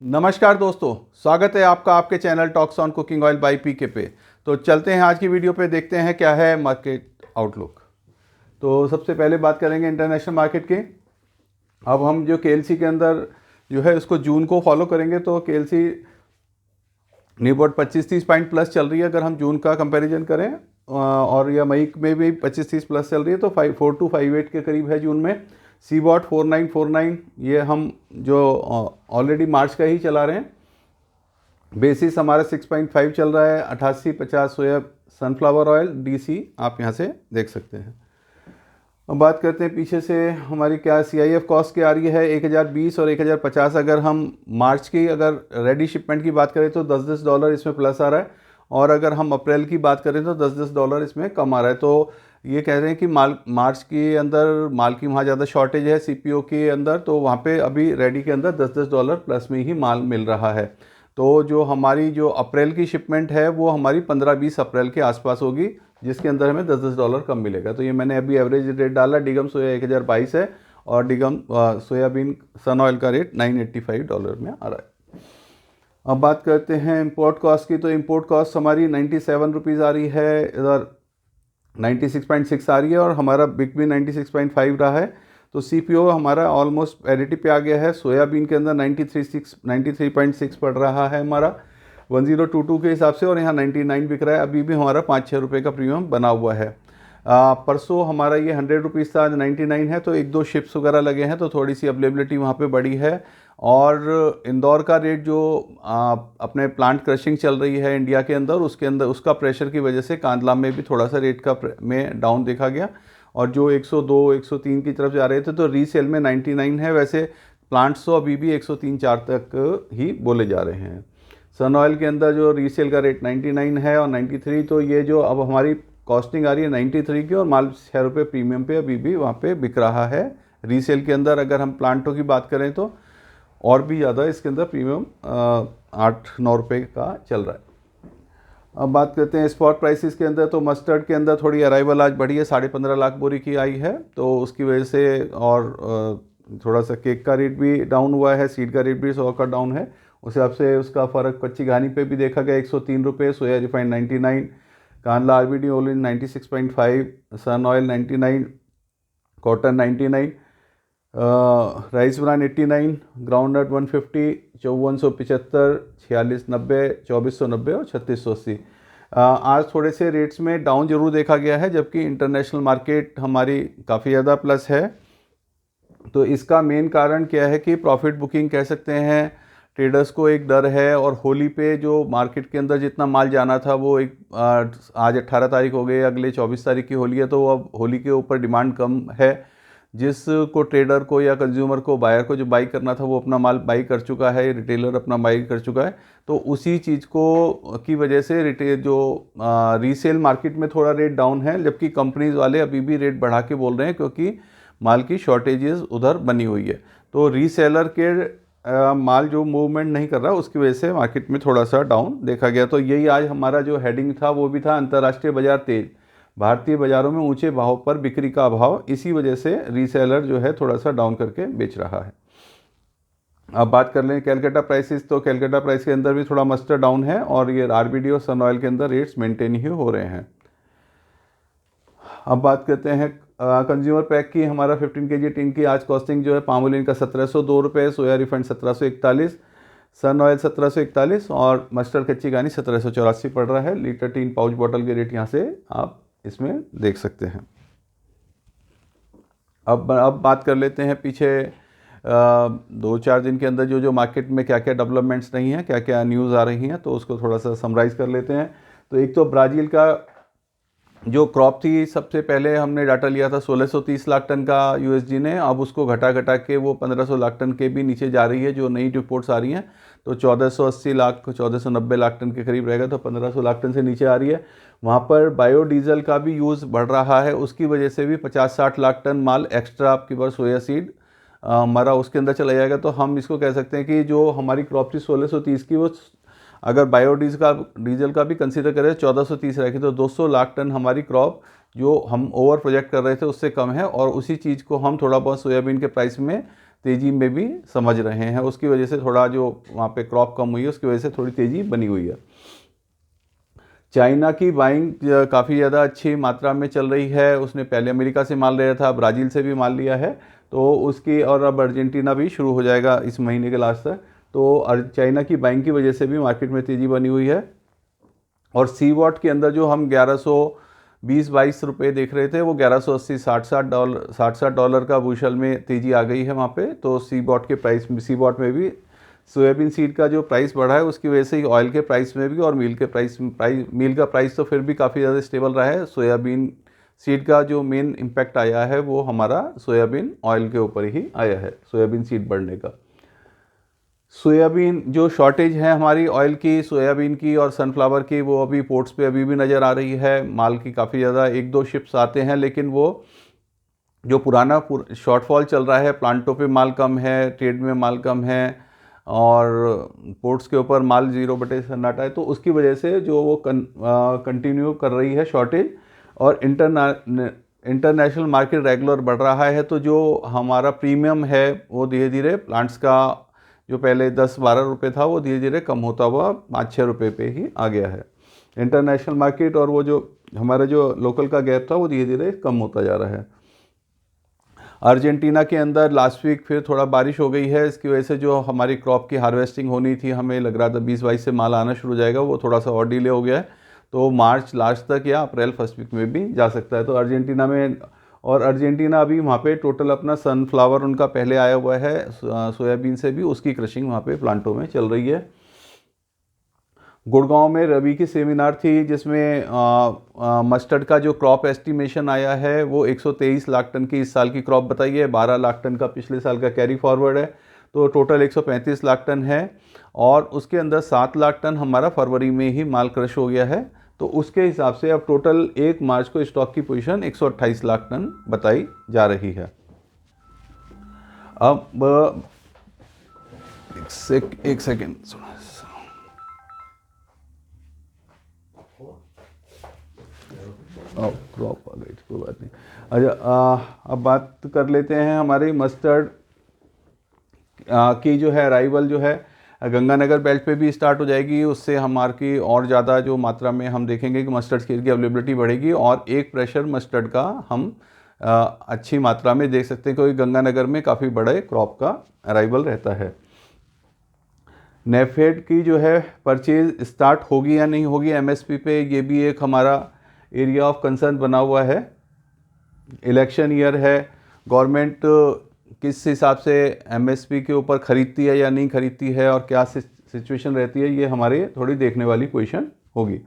नमस्कार दोस्तों, स्वागत है आपका आपके channel talks on cooking oil by PK पे। तो चलते हैं आज की वीडियो पे, देखते हैं क्या है मार्केट आउटलुक। तो सबसे पहले बात करेंगे इंटरनेशनल मार्केट की। अब हम जो केएलसी के अंदर जो है उसको जून को फॉलो करेंगे, तो केएलसी निबोट 25-30 पॉइंट प्लस चल रही है अगर हम जून का कंपैरिजन करें, और या मई में भी 25-30 प्लस चल रही है, तो 4-5.8 के करीब है जून में। सीबॉट 4949, ये हम जो ऑलरेडी मार्च का ही चला रहे हैं। बेसिस हमारा 6.5 चल रहा है। 8850 सोया सनफ्लावर ऑयल डीसी आप यहाँ से देख सकते हैं। अब बात करते हैं पीछे से हमारी क्या CIF कॉस्ट की आ रही है। 1020 और 1050 अगर हम मार्च की अगर रेडी शिपमेंट की बात करें तो $10 इसमें प्लस आ रहा है, और अगर हम अप्रैल की बात करें तो $10 इसमें कम आ रहा है। तो ये कह रहे हैं कि मार्च के अंदर माल की वहाँ ज़्यादा शॉर्टेज है CPO के अंदर, तो वहाँ पे अभी रेडी के अंदर $10 प्लस में ही माल मिल रहा है। तो जो हमारी जो अप्रैल की शिपमेंट है वो हमारी 15-20 अप्रैल के आसपास होगी, जिसके अंदर हमें $10 कम मिलेगा। तो ये मैंने अभी एवरेज रेट डाला। डिगम सोया 1022 है, और डिगम सोयाबीन सन ऑयल का रेट $985 में आ रहा है। अब बात करते हैं इंपोर्ट कॉस्ट की। तो इंपोर्ट कॉस्ट हमारी 97 रुपीज़ आ रही है, इधर 96.6 आ रही है, और हमारा बिग भी 96.5 रहा है। तो CPO हमारा ऑलमोस्ट पैरिटी पे आ गया है। सोयाबीन के अंदर 93.6 पड़ रहा है हमारा 1022 के हिसाब से, और यहाँ 99 बिक रहा है। अभी भी हमारा 5-6 रुपये का प्रीमियम बना हुआ है। परसों हमारा ये 100 रुपीज़ था, आज 99 है। तो 1-2 शिप्स वगैरह लगे हैं, तो थोड़ी सी अवेलेबिलिटी वहाँ पे बढ़ी है। और इंदौर का रेट जो अपने प्लांट क्रशिंग चल रही है इंडिया के अंदर, उसके अंदर उसका प्रेशर की वजह से कांदला में भी थोड़ा सा रेट का में डाउन देखा गया। और जो 102-103 की तरफ जा रहे थे, तो रीसेल में 99 है। वैसे प्लांट्स तो अभी भी 103-4 तक ही बोले जा रहे हैं। सन ऑयल के अंदर जो रीसेल का रेट 99 है और 93, तो ये जो अब हमारी कॉस्टिंग आ रही है 93 की, और माल 6 रुपये प्रीमियम पे अभी भी वहाँ पे बिक रहा है रीसेल के अंदर। अगर हम प्लांटों की बात करें तो और भी ज़्यादा इसके अंदर प्रीमियम 8-9 रुपये का चल रहा है। अब बात करते हैं स्पॉट प्राइसेस के अंदर। तो मस्टर्ड के अंदर थोड़ी अराइवल आज बढ़ी है, 15.5 लाख बोरी की आई है, तो उसकी वजह से। और थोड़ा सा केक का रेट भी डाउन हुआ है, सीड का रेट भी 100 का डाउन है। उस हिसाब से उसका फ़र्क कच्ची घानी पे भी देखा गया, 103 रुपये। Soya refined 99, Kandla RBD olein 96.5, sun oil 99, cotton 99, rice bran 89, groundnut 150, 5475, 4690, 2490 और 3680। आज थोड़े से रेट्स में डाउन जरूर देखा गया है, जबकि इंटरनेशनल मार्केट हमारी काफ़ी ज़्यादा प्लस है। तो इसका मेन कारण क्या है कि प्रॉफिट बुकिंग कह सकते हैं। ट्रेडर्स को एक डर है, और होली पे जो मार्केट के अंदर जितना माल जाना था वो आज 18 तारीख हो गई, अगले 24 तारीख की होली है, तो अब होली के ऊपर डिमांड कम है। जिसको ट्रेडर को या कंज्यूमर को, बायर को जो बाई करना था वो अपना माल बाई कर चुका है, रिटेलर अपना बाई कर चुका है। तो उसी चीज़ को की वजह से रिटेल जो रीसेल मार्केट में थोड़ा रेट डाउन है, जबकि कंपनीज वाले अभी भी रेट बढ़ा के बोल रहे हैं, क्योंकि माल की शॉर्टेजेस उधर बनी हुई है। तो रीसेलर के माल जो मूवमेंट नहीं कर रहा, उसकी वजह से मार्केट में थोड़ा सा डाउन देखा गया। तो यही आज हमारा जो हेडिंग था वो भी था, अंतर्राष्ट्रीय बाजार तेज, भारतीय बाजारों में ऊंचे भाव पर बिक्री का अभाव। इसी वजह से रीसेलर जो है थोड़ा सा डाउन करके बेच रहा है। अब बात कर लें कैलकाटा प्राइसेस। तो कैलकाटा प्राइस के अंदर भी थोड़ा मस्टर्ड डाउन है, और ये RBD और सन ऑयल के अंदर रेट्स मेंटेन ही हो रहे हैं। अब बात करते हैं कंज्यूमर पैक की। हमारा 15 kg टिन की आज कॉस्टिंग जो है, पामोलिन का 1702 रुपये, सोया रिफाइंड 1741, सन ऑयल 1741, और मस्टर्ड कच्ची घानी 1784 पड़ रहा है। लीटर टीन पाउच बॉटल के रेट यहाँ से आप इसमें देख सकते हैं। अब बात कर लेते हैं पीछे 2-4 दिन के अंदर जो मार्केट में क्या क्या डेवलपमेंट्स नहीं हैं, क्या क्या न्यूज़ आ रही हैं, तो उसको थोड़ा सा समराइज़ कर लेते हैं। तो एक तो ब्राज़ील का जो क्रॉप थी, सबसे पहले हमने डाटा लिया था 1630 लाख टन का USG ने, अब उसको घटा के वो 1500 लाख टन के भी नीचे जा रही है, जो नई रिपोर्ट्स आ रही हैं। तो 1480 लाख 1490 लाख टन के करीब रहेगा, तो 1500 लाख टन से नीचे आ रही है। वहाँ पर बायोडीजल का भी यूज़ बढ़ रहा है, उसकी वजह से भी 50-60 लाख टन माल एक्स्ट्रा आपकी बार सोया सीड हमारा उसके अंदर चला जाएगा। तो हम इसको कह सकते हैं कि जो हमारी क्रॉप थी 1630 की, वो अगर डीजल का भी कंसीडर करें 1430 रखी, तो 200 लाख टन हमारी क्रॉप जो हम ओवर प्रोजेक्ट कर रहे थे उससे कम है। और उसी चीज़ को हम थोड़ा बहुत सोयाबीन के प्राइस में तेज़ी में भी समझ रहे हैं। उसकी वजह से थोड़ा जो वहाँ पे क्रॉप कम हुई है उसकी वजह से थोड़ी तेज़ी बनी हुई है। चाइना की बाइंग काफ़ी ज़्यादा अच्छी मात्रा में चल रही है। उसने पहले अमेरिका से माल लिया था, ब्राज़ील से भी माल लिया है, तो उसकी, और अब अर्जेंटीना भी शुरू हो जाएगा इस महीने के लास्ट तक। तो चाइना की बाइंग की वजह से भी मार्केट में तेज़ी बनी हुई है। और सी वॉट के अंदर जो हम 1120-22 रुपये देख रहे थे, वो 1180 60 डॉलर का बुशल में तेज़ी आ गई है वहाँ पे। तो सी वॉट के प्राइस, सी वॉट में भी सोयाबीन सीड का जो प्राइस बढ़ा है उसकी वजह से ही ऑयल के प्राइस में भी, और मील के मील का प्राइस तो फिर भी काफ़ी ज़्यादा स्टेबल रहा है। सोयाबीन सीड का जो मेन इम्पैक्ट आया है वो हमारा सोयाबीन ऑयल के ऊपर ही आया है, सोयाबीन सीड बढ़ने का। सोयाबीन जो शॉर्टेज है हमारी ऑयल की, सोयाबीन की और सनफ्लावर की, वो अभी पोर्ट्स पे अभी भी नज़र आ रही है। माल की काफ़ी ज़्यादा 1-2 शिप्स आते हैं, लेकिन वो जो पुराना शॉर्टफॉल चल रहा है, प्लांटों पे माल कम है, ट्रेड में माल कम है, और पोर्ट्स के ऊपर माल 0/सन्नाटा है, तो उसकी वजह से जो वो कंटिन्यू कर रही है शॉर्टेज। और इंटरनेशनल मार्केट रेगुलर बढ़ रहा है, तो जो हमारा प्रीमियम है वो धीरे धीरे प्लांट्स का जो पहले 10-12 रुपये था वो धीरे धीरे कम होता हुआ 5-6 रुपये पे ही आ गया है इंटरनेशनल मार्केट, और वो जो हमारा जो लोकल का गैप था वो धीरे धीरे कम होता जा रहा है। अर्जेंटीना के अंदर लास्ट वीक फिर थोड़ा बारिश हो गई है, इसकी वजह से जो हमारी क्रॉप की हार्वेस्टिंग होनी थी, हमें लग रहा था 20-22 से माल आना शुरू हो जाएगा, वो थोड़ा सा और डिले हो गया है। तो मार्च लास्ट तक या अप्रैल फर्स्ट वीक में भी जा सकता है। तो अर्जेंटीना में, और अर्जेंटीना अभी वहाँ पे टोटल अपना सनफ्लावर उनका पहले आया हुआ है, सोयाबीन से भी उसकी क्रशिंग वहाँ पे प्लांटों में चल रही है। गुड़गांव में रवि की सेमिनार थी, जिसमें मस्टर्ड का जो क्रॉप एस्टिमेशन आया है वो 123 लाख टन की इस साल की क्रॉप बताई है, 12 लाख टन का पिछले साल का कैरी फॉरवर्ड है, तो टोटल 135 लाख टन है। और उसके अंदर 7 लाख टन हमारा फरवरी में ही माल क्रश हो गया है, तो उसके हिसाब से अब टोटल 1 मार्च को स्टॉक की पोजीशन 128 लाख टन बताई जा रही है। अब एक सेकेंड, क्रॉप आ गई, कोई बात नहीं। अच्छा, अब बात कर लेते हैं हमारी मस्टर्ड की जो है अराइवल जो है गंगानगर बेल्ट पे भी स्टार्ट हो जाएगी। उससे हमारी और ज़्यादा जो मात्रा में हम देखेंगे कि मस्टर्ड सीड की अवेलेबिलिटी बढ़ेगी, और एक प्रेशर मस्टर्ड का हम अच्छी मात्रा में देख सकते हैं, क्योंकि गंगानगर में काफ़ी बड़े क्रॉप का अराइवल रहता है। नेफेड की जो है परचेज स्टार्ट होगी या नहीं होगी एमएसपी पे, ये भी एक हमारा एरिया ऑफ कंसर्न बना हुआ है। इलेक्शन ईयर है, गवर्नमेंट किस हिसाब से एमएसपी के ऊपर खरीदती है या नहीं खरीदती है, और क्या सिचुएशन रहती है, ये हमारे थोड़ी देखने वाली पोजीशन होगी।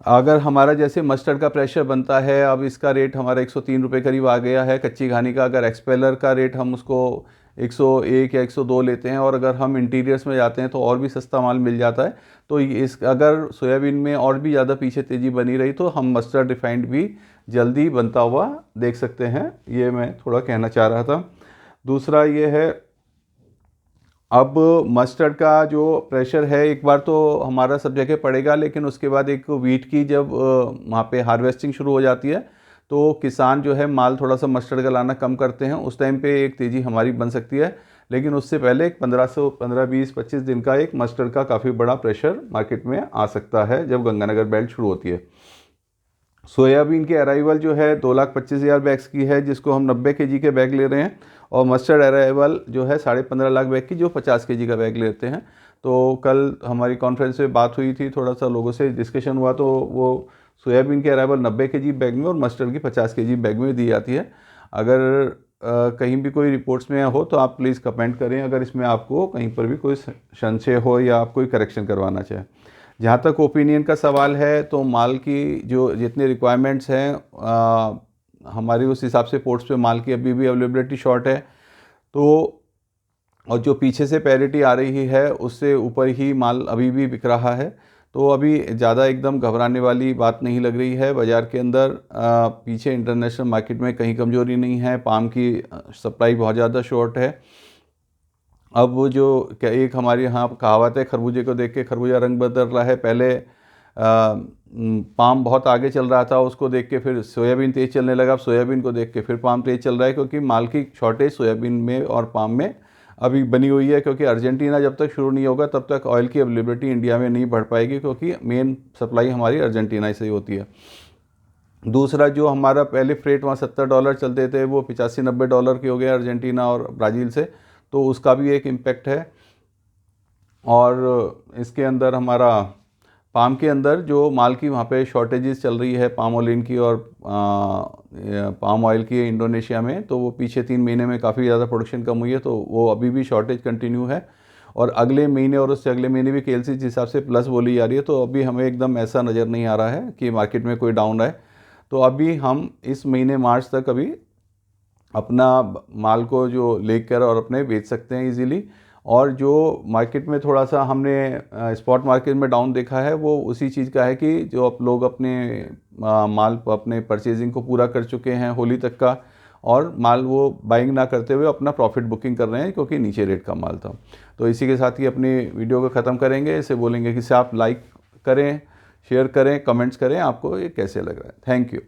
अगर हमारा जैसे मस्टर्ड का प्रेशर बनता है, अब इसका रेट हमारा 103 रुपये करीब आ गया है कच्ची घानी का। अगर एक्सपेलर का रेट हम उसको 101 या 102 लेते हैं, और अगर हम इंटीरियर्स में जाते हैं तो और भी सस्ता माल मिल जाता है। तो अगर सोयाबीन में और भी ज़्यादा पीछे तेज़ी बनी रही तो हम मस्टर्ड रिफाइंड भी जल्दी बनता हुआ देख सकते हैं, ये मैं थोड़ा कहना चाह रहा था। दूसरा ये है, अब मस्टर्ड का जो प्रेशर है एक बार तो हमारा सब जगह पड़ेगा, लेकिन उसके बाद एक वीट की जब वहाँ पे हार्वेस्टिंग शुरू हो जाती है तो किसान जो है माल थोड़ा सा मस्टर्ड का लाना कम करते हैं, उस टाइम पे एक तेज़ी हमारी बन सकती है। लेकिन उससे पहले एक 15-20-25 दिन का एक मस्टर्ड का काफ़ी बड़ा प्रेशर मार्केट में आ सकता है जब गंगानगर बेल्ट शुरू होती है। सोयाबीन की अराइवल जो है 2,25,000 बैग्स की है, जिसको हम 90 kg के बैग ले रहे हैं, और मस्टर्ड अराइवल जो है 15.5 लाख बैग की, जो 50 kg का बैग लेते हैं। तो कल हमारी कॉन्फ्रेंस में बात हुई थी, थोड़ा सा लोगों से डिस्कशन हुआ, तो वो सोयाबीन की अराइवल 90 kg बैग में और मस्टर्ड की 50 kg बैग में दी जाती है। अगर कहीं भी कोई रिपोर्ट्स में हो तो आप प्लीज़ कमेंट करें, अगर इसमें आपको कहीं पर भी कोई संशय हो या आप कोई करेक्शन करवाना चाहें। जहाँ तक ओपिनियन का सवाल है, तो माल की जो जितने रिक्वायरमेंट्स हैं हमारी, उस हिसाब से पोर्ट्स पे माल की अभी भी अवेलेबिलिटी शॉर्ट है। तो और जो पीछे से पैरिटी आ रही है उससे ऊपर ही माल अभी भी बिक रहा है, तो अभी ज़्यादा एकदम घबराने वाली बात नहीं लग रही है बाज़ार के अंदर। पीछे इंटरनेशनल मार्केट में कहीं कमज़ोरी नहीं है, पाम की सप्लाई बहुत ज़्यादा शॉर्ट है। अब वो जो क्या एक हमारे यहाँ कहावत है, खरबूजे को देख के खरबूजा रंग बदल रहा है। पहले पाम बहुत आगे चल रहा था, उसको देख के फिर सोयाबीन तेज़ चलने लगा, अब सोयाबीन को देख के फिर पाम तेज़ चल रहा है, क्योंकि माल की शॉर्टेज सोयाबीन में और पाम में अभी बनी हुई है। क्योंकि अर्जेंटीना जब तक शुरू नहीं होगा तब तक ऑयल की अवेलेबिलिटी इंडिया में नहीं बढ़ पाएगी, क्योंकि मेन सप्लाई हमारी अर्जेंटीना से ही होती है। दूसरा, जो हमारा पहले फ्रेट वहाँ $70 चलते थे वो $85-90 के हो गए अर्जेंटीना और ब्राज़ील से, तो उसका भी एक इम्पेक्ट है। और इसके अंदर हमारा पाम के अंदर जो माल की वहाँ पे शॉर्टेजेस चल रही है पाम ऑयल की और पाम ऑयल की इंडोनेशिया में, तो वो पीछे 3 महीने में काफ़ी ज़्यादा प्रोडक्शन कम हुई है, तो वो अभी भी शॉर्टेज कंटिन्यू है। और अगले महीने और उससे अगले महीने भी केएलसी जिस हिसाब से प्लस बोली जा रही है, तो अभी हमें एकदम ऐसा नज़र नहीं आ रहा है कि मार्केट में कोई डाउन आए। तो अभी हम इस महीने मार्च तक अभी अपना माल को जो लेकर और अपने बेच सकते हैं इजीली। और जो मार्केट में थोड़ा सा हमने स्पॉट मार्केट में डाउन देखा है, वो उसी चीज़ का है कि जो आप लोग अपने माल अपने परचेजिंग को पूरा कर चुके हैं होली तक का, और माल वो बाइंग ना करते हुए अपना प्रॉफिट बुकिंग कर रहे हैं, क्योंकि नीचे रेट का माल था। तो इसी के साथ ही अपनी वीडियो को ख़त्म करेंगे। इसे बोलेंगे कि इसे आप लाइक करें, शेयर करें, कमेंट्स करें, आपको ये कैसे लग रहा है। Thank you.